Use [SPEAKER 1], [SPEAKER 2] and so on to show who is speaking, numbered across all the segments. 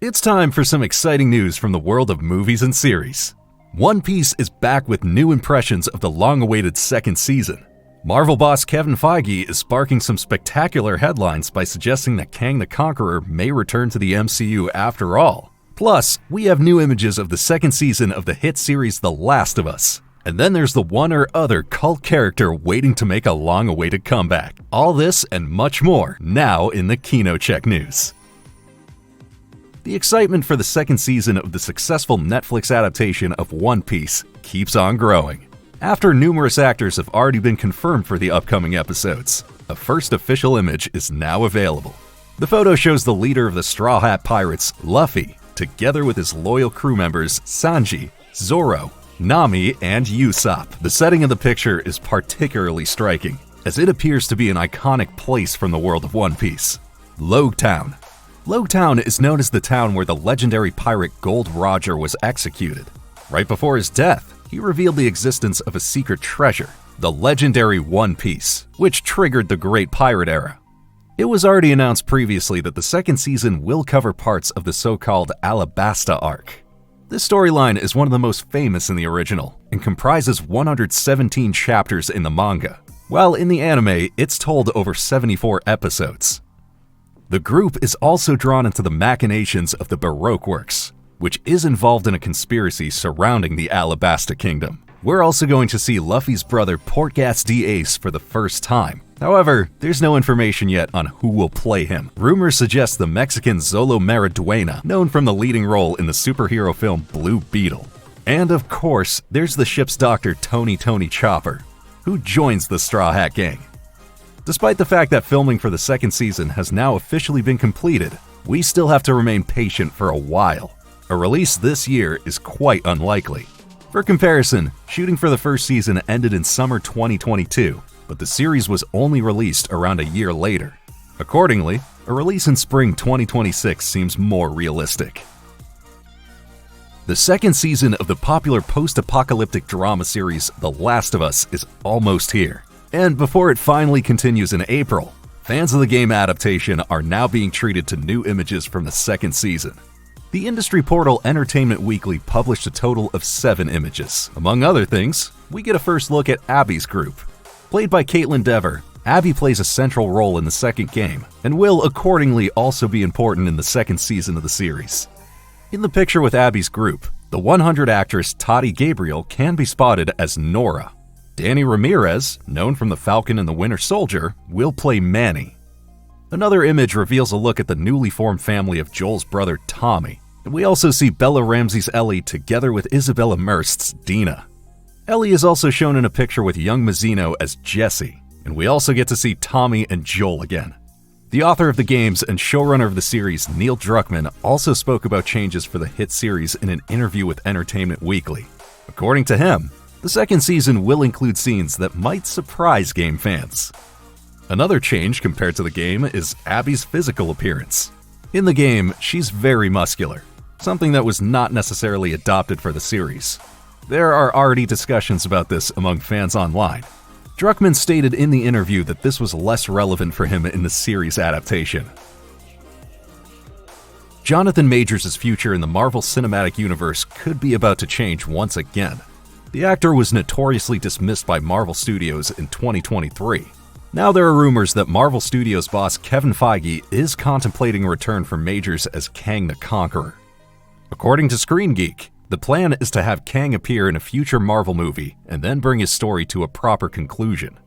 [SPEAKER 1] It's time for some exciting news from the world of movies and series. One Piece is back with new impressions of the long-awaited second season. Marvel boss Kevin Feige is sparking some spectacular headlines by suggesting that Kang the Conqueror may return to the MCU after all. Plus, we have new images of the second season of the hit series The Last of Us. And then there's the one or other cult character waiting to make a long-awaited comeback. All this and much more now in the KinoCheck news. The excitement for the second season of the successful Netflix adaptation of One Piece keeps on growing. After numerous actors have already been confirmed for the upcoming episodes, a first official image is now available. The photo shows the leader of the Straw Hat Pirates, Luffy, together with his loyal crew members Sanji, Zoro, Nami, and Usopp. The setting of the picture is particularly striking, as it appears to be an iconic place from the world of One Piece, Logtown. Logtown is known as the town where the legendary pirate Gold Roger was executed. Right before his death, he revealed the existence of a secret treasure, the legendary One Piece, which triggered the Great Pirate Era. It was already announced previously that the second season will cover parts of the so-called Alabasta arc. This storyline is one of the most famous in the original and comprises 117 chapters in the manga, while in the anime it's told over 74 episodes. The group is also drawn into the machinations of the Baroque works, which is involved in a conspiracy surrounding the Alabasta Kingdom. We're also going to see Luffy's brother Portgas D. Ace for the first time. However, there's no information yet on who will play him. Rumors suggest the Mexican Zolo Mariduena, known from the leading role in the superhero film Blue Beetle. And of course, there's the ship's doctor Tony Chopper, who joins the Straw Hat Gang. Despite the fact that filming for the second season has now officially been completed, we still have to remain patient for a while. A release this year is quite unlikely. For comparison, shooting for the first season ended in summer 2022, but the series was only released around a year later. Accordingly, a release in spring 2026 seems more realistic. The second season of the popular post-apocalyptic drama series The Last of Us is almost here. And before it finally continues in April, fans of the game adaptation are now being treated to new images from the second season. The industry portal Entertainment Weekly published a total of 7 images. Among other things, we get a first look at Abby's group. Played by Kaitlyn Dever, Abby plays a central role in the second game, and will accordingly also be important in the second season of the series. In the picture with Abby's group, the 100 actress Tati Gabriel can be spotted as Nora. Danny Ramirez, known from The Falcon and the Winter Soldier, will play Manny. Another image reveals a look at the newly formed family of Joel's brother Tommy, and we also see Bella Ramsey's Ellie together with Isabella Merst's Dina. Ellie is also shown in a picture with young Mazzino as Jesse, and we also get to see Tommy and Joel again. The author of the games and showrunner of the series, Neil Druckmann, also spoke about changes for the hit series in an interview with Entertainment Weekly. According to him, the second season will include scenes that might surprise game fans. Another change compared to the game is Abby's physical appearance. In the game, she's very muscular, something that was not necessarily adopted for the series. There are already discussions about this among fans online. Druckmann stated in the interview that this was less relevant for him in the series adaptation. Jonathan Majors' future in the Marvel Cinematic Universe could be about to change once again. The actor was notoriously dismissed by Marvel Studios in 2023. Now there are rumors that Marvel Studios boss Kevin Feige is contemplating a return for Majors as Kang the Conqueror. According to Screen Geek, the plan is to have Kang appear in a future Marvel movie and then bring his story to a proper conclusion.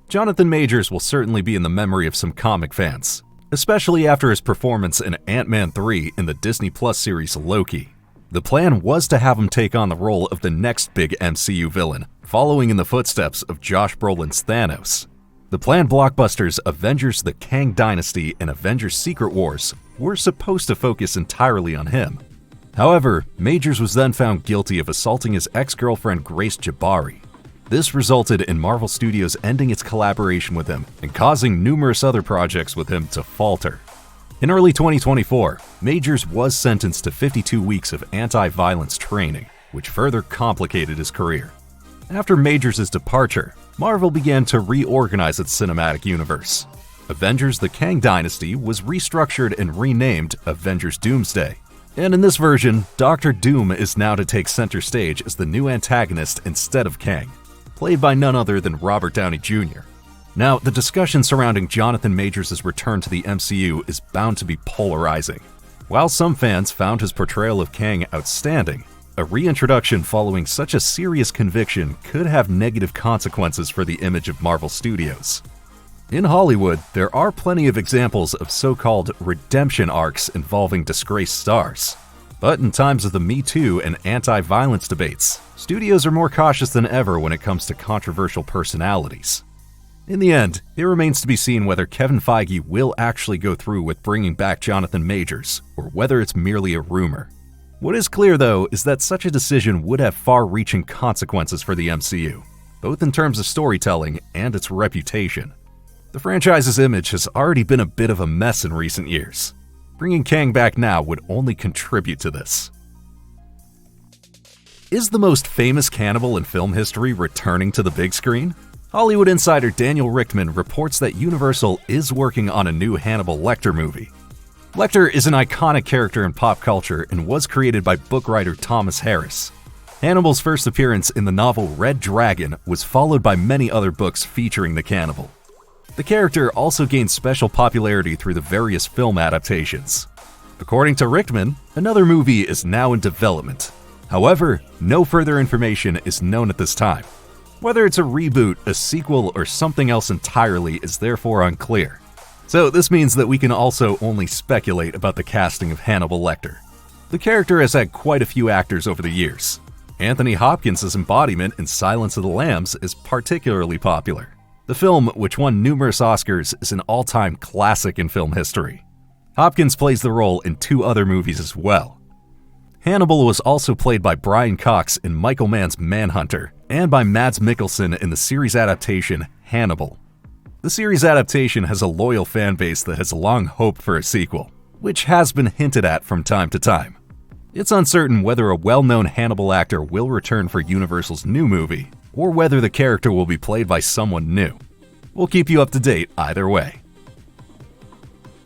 [SPEAKER 1] Jonathan Majors will certainly be in the memory of some comic fans, especially after his performance in Ant-Man 3 in the Disney Plus series Loki. The plan was to have him take on the role of the next big MCU villain, following in the footsteps of Josh Brolin's Thanos. The planned blockbusters Avengers: The Kang Dynasty and Avengers: Secret Wars were supposed to focus entirely on him. However, Majors was then found guilty of assaulting his ex-girlfriend Grace Jabari. This resulted in Marvel Studios ending its collaboration with him and causing numerous other projects with him to falter. In early 2024, Majors was sentenced to 52 weeks of anti-violence training, which further complicated his career. After Majors' departure, Marvel began to reorganize its cinematic universe. Avengers: The Kang Dynasty was restructured and renamed Avengers: Doomsday. And in this version, Dr. Doom is now to take center stage as the new antagonist instead of Kang, played by none other than Robert Downey Jr. Now, the discussion surrounding Jonathan Majors' return to the MCU is bound to be polarizing. While some fans found his portrayal of Kang outstanding, a reintroduction following such a serious conviction could have negative consequences for the image of Marvel Studios. In Hollywood, there are plenty of examples of so-called redemption arcs involving disgraced stars. But in times of the Me Too and anti-violence debates, studios are more cautious than ever when it comes to controversial personalities. In the end, it remains to be seen whether Kevin Feige will actually go through with bringing back Jonathan Majors, or whether it's merely a rumor. What is clear, though, is that such a decision would have far-reaching consequences for the MCU, both in terms of storytelling and its reputation. The franchise's image has already been a bit of a mess in recent years. Bringing Kang back now would only contribute to this. Is the most famous cannibal in film history returning to the big screen? Hollywood insider Daniel Richtman reports that Universal is working on a new Hannibal Lecter movie. Lecter is an iconic character in pop culture and was created by book writer Thomas Harris. Hannibal's first appearance in the novel Red Dragon was followed by many other books featuring the cannibal. The character also gained special popularity through the various film adaptations. According to Richtman, another movie is now in development. However, no further information is known at this time. Whether it's a reboot, a sequel, or something else entirely is therefore unclear. So this means that we can also only speculate about the casting of Hannibal Lecter. The character has had quite a few actors over the years. Anthony Hopkins' embodiment in Silence of the Lambs is particularly popular. The film, which won numerous Oscars, is an all-time classic in film history. Hopkins plays the role in 2 other movies as well. Hannibal was also played by Brian Cox in Michael Mann's Manhunter, and by Mads Mikkelsen in the series adaptation Hannibal. The series adaptation has a loyal fan base that has long hoped for a sequel, which has been hinted at from time to time. It's uncertain whether a well-known Hannibal actor will return for Universal's new movie, or whether the character will be played by someone new. We'll keep you up to date either way.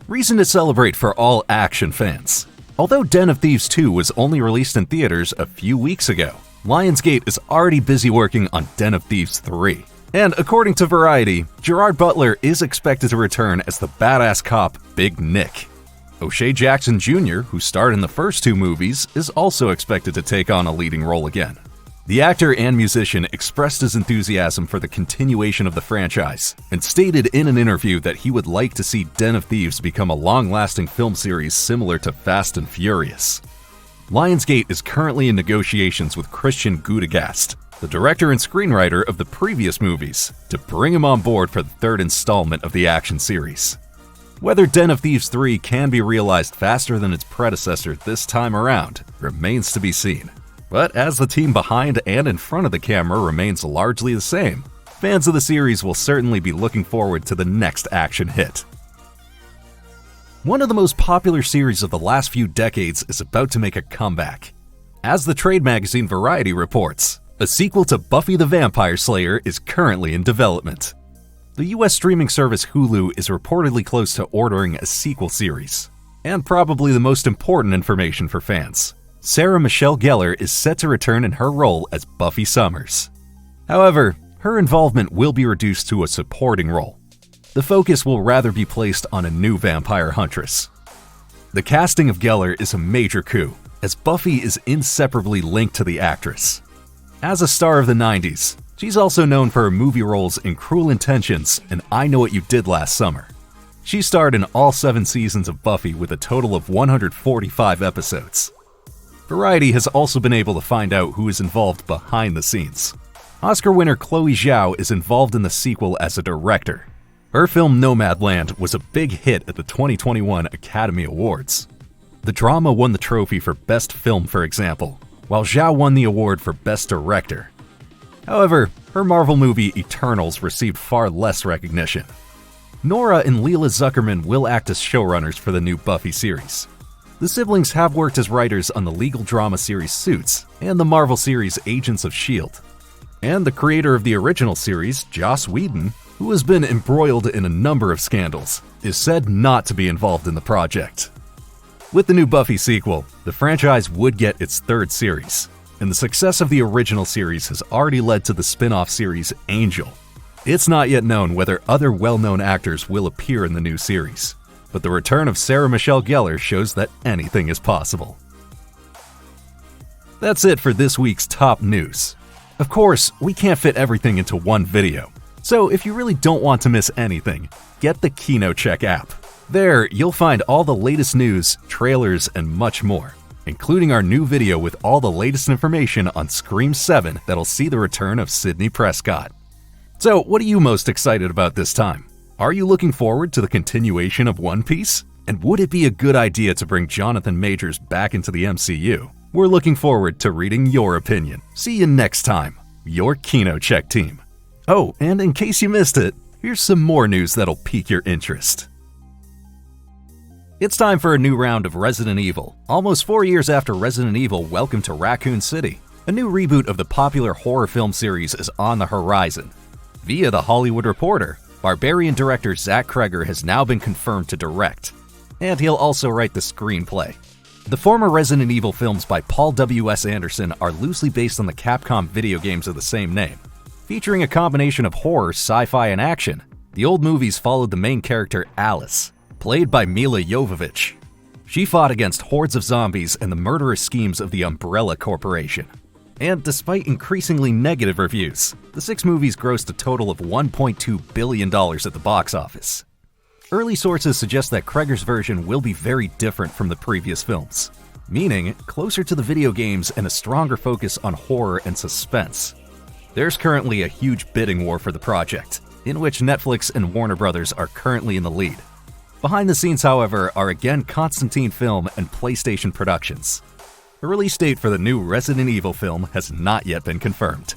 [SPEAKER 1] Reason to celebrate for all action fans. Although Den of Thieves 2 was only released in theaters a few weeks ago, Lionsgate is already busy working on Den of Thieves 3. And according to Variety, Gerard Butler is expected to return as the badass cop Big Nick. O'Shea Jackson Jr., who starred in the first 2 movies, is also expected to take on a leading role again. The actor and musician expressed his enthusiasm for the continuation of the franchise and stated in an interview that he would like to see Den of Thieves become a long-lasting film series similar to Fast and Furious. Lionsgate is currently in negotiations with Christian Gudegast, the director and screenwriter of the previous movies, to bring him on board for the 3rd installment of the action series. Whether Den of Thieves 3 can be realized faster than its predecessor this time around remains to be seen. But as the team behind and in front of the camera remains largely the same, fans of the series will certainly be looking forward to the next action hit. One of the most popular series of the last few decades is about to make a comeback. As the trade magazine Variety reports, a sequel to Buffy the Vampire Slayer is currently in development. The US streaming service Hulu is reportedly close to ordering a sequel series. And probably the most important information for fans, Sarah Michelle Gellar is set to return in her role as Buffy Summers. However, her involvement will be reduced to a supporting role. The focus will rather be placed on a new vampire huntress. The casting of Gellar is a major coup, as Buffy is inseparably linked to the actress. As a star of the 90s, she's also known for her movie roles in Cruel Intentions and I Know What You Did Last Summer. She starred in all 7 seasons of Buffy with a total of 145 episodes. Variety has also been able to find out who is involved behind the scenes. Oscar winner Chloe Zhao is involved in the sequel as a director. Her film Nomadland was a big hit at the 2021 Academy Awards. The drama won the trophy for Best Film, for example, while Zhao won the award for Best Director. However, her Marvel movie Eternals received far less recognition. Nora and Leela Zuckerman will act as showrunners for the new Buffy series. The siblings have worked as writers on the legal drama series Suits and the Marvel series Agents of S.H.I.E.L.D. And the creator of the original series, Joss Whedon, who has been embroiled in a number of scandals, is said not to be involved in the project. With the new Buffy sequel, the franchise would get its third series, and the success of the original series has already led to the spin-off series Angel. It's not yet known whether other well-known actors will appear in the new series, but the return of Sarah Michelle Gellar shows that anything is possible. That's it for this week's top news. Of course, we can't fit everything into one video, so if you really don't want to miss anything, get the KinoCheck app. There, you'll find all the latest news, trailers, and much more, including our new video with all the latest information on Scream 7 that'll see the return of Sidney Prescott. So, what are you most excited about this time? Are you looking forward to the continuation of One Piece? And would it be a good idea to bring Jonathan Majors back into the MCU? We're looking forward to reading your opinion. See you next time, your KinoCheck team. Oh, and in case you missed it, here's some more news that'll pique your interest. It's time for a new round of Resident Evil, almost 4 years after Resident Evil Welcome to Raccoon City. A new reboot of the popular horror film series is on the horizon. Via The Hollywood Reporter, Barbarian director Zach Cregger has now been confirmed to direct, and he'll also write the screenplay. The former Resident Evil films by Paul W.S. Anderson are loosely based on the Capcom video games of the same name. Featuring a combination of horror, sci-fi, and action, the old movies followed the main character Alice, played by Mila Jovovich. She fought against hordes of zombies and the murderous schemes of the Umbrella Corporation. And despite increasingly negative reviews, the 6 movies grossed a total of $1.2 billion at the box office. Early sources suggest that Cregger's version will be very different from the previous films, meaning closer to the video games and a stronger focus on horror and suspense. There's currently a huge bidding war for the project, in which Netflix and Warner Brothers are currently in the lead. Behind the scenes, however, are again Constantine Film and PlayStation Productions. The release date for the new Resident Evil film has not yet been confirmed.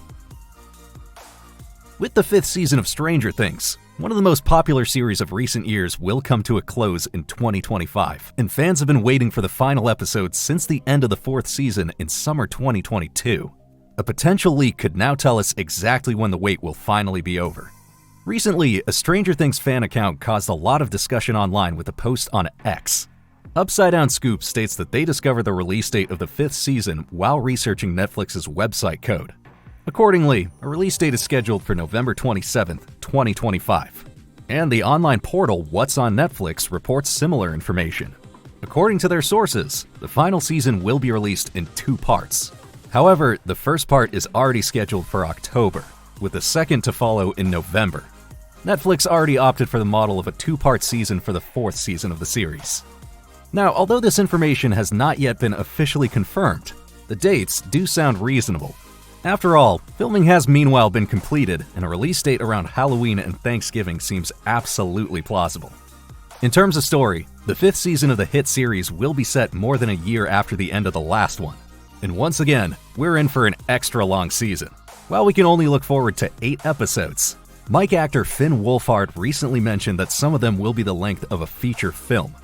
[SPEAKER 1] With the 5th season of Stranger Things, one of the most popular series of recent years will come to a close in 2025, and fans have been waiting for the final episode since the end of the 4th season in summer 2022. A potential leak could now tell us exactly when the wait will finally be over. Recently, a Stranger Things fan account caused a lot of discussion online with a post on X. Upside Down Scoop states that they discovered the release date of the 5th season while researching Netflix's website code. Accordingly, a release date is scheduled for November 27, 2025. And the online portal What's on Netflix reports similar information. According to their sources, the final season will be released in 2 parts. However, the first part is already scheduled for October, with the second to follow in November. Netflix already opted for the model of a 2-part season for the 4th season of the series. Now, although this information has not yet been officially confirmed, the dates do sound reasonable. After all, filming has meanwhile been completed, and a release date around Halloween and Thanksgiving seems absolutely plausible. In terms of story, the 5th season of the hit series will be set more than a year after the end of the last one. And once again, we're in for an extra long season. While we can only look forward to 8 episodes, Mike actor Finn Wolfhard recently mentioned that some of them will be the length of a feature film.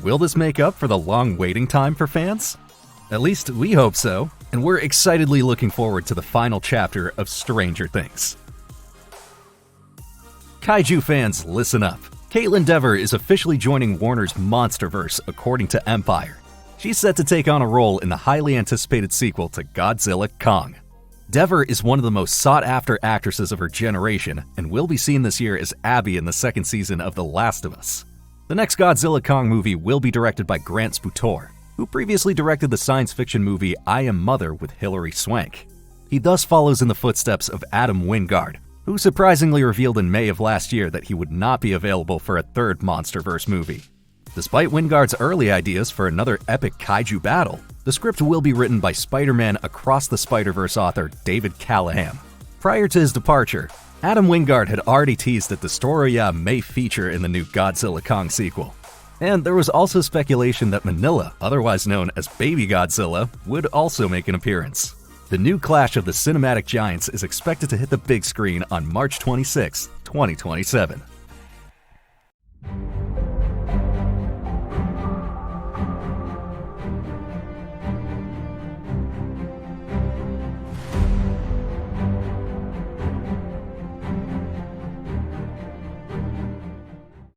[SPEAKER 1] Will this make up for the long waiting time for fans? At least we hope so, and we're excitedly looking forward to the final chapter of Stranger Things. Kaiju fans, listen up. Kaitlyn Dever is officially joining Warner's Monsterverse, according to Empire. She's set to take on a role in the highly anticipated sequel to Godzilla Kong. Dever is one of the most sought-after actresses of her generation and will be seen this year as Abby in the 2nd season of The Last of Us. The next Godzilla Kong movie will be directed by Grant Sputor, who previously directed the science fiction movie I Am Mother with Hilary Swank. He thus follows in the footsteps of Adam Wingard, who surprisingly revealed in May of last year that he would not be available for a 3rd Monsterverse movie. Despite Wingard's early ideas for another epic kaiju battle, the script will be written by Spider-Man Across the Spider-Verse author David Callahan. Prior to his departure, Adam Wingard had already teased that Destoroyah may feature in the new Godzilla Kong sequel. And there was also speculation that Manila, otherwise known as Baby Godzilla, would also make an appearance. The new clash of the cinematic giants is expected to hit the big screen on March 26, 2027.